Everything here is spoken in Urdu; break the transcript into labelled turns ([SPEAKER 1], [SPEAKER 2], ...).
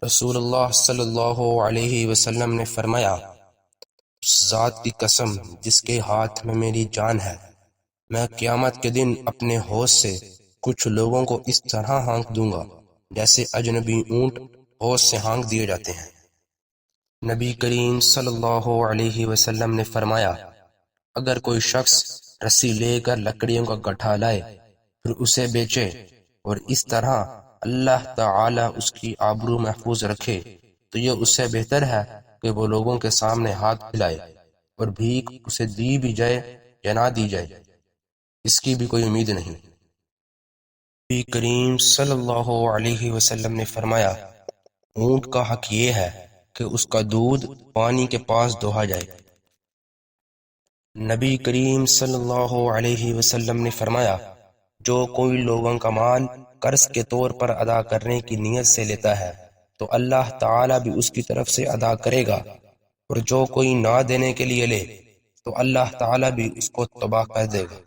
[SPEAKER 1] رسول اللہ صلی اللہ علیہ وسلم نے فرمایا، اس ذات کی قسم جس کے ہاتھ میں میری جان ہے، میں قیامت کے دن اپنے ہوش سے کچھ لوگوں کو اس طرح ہانک دوں گا جیسے اجنبی اونٹ ہوش سے ہانک دیے جاتے ہیں۔ نبی کریم صلی اللہ علیہ وسلم نے فرمایا، اگر کوئی شخص رسی لے کر لکڑیوں کا گٹھا لائے پھر اسے بیچے اور اس طرح اللہ تعالی اس کی آبرو محفوظ رکھے تو یہ اس سے بہتر ہے کہ وہ لوگوں کے سامنے ہاتھ پھیلائے اور بھیک اسے دی بھی جائے یا نہ دی جائے، اس کی بھی کوئی امید نہیں۔ نبی کریم صلی اللہ علیہ وسلم نے فرمایا، اونٹ کا حق یہ ہے کہ اس کا دودھ پانی کے پاس دوہا جائے۔ نبی کریم صلی اللہ علیہ وسلم نے فرمایا، جو کوئی لوگوں کا مال قرض کے طور پر ادا کرنے کی نیت سے لیتا ہے تو اللہ تعالی بھی اس کی طرف سے ادا کرے گا، اور جو کوئی نہ دینے کے لیے لے تو اللہ تعالی بھی اس کو تباہ کر دے گا۔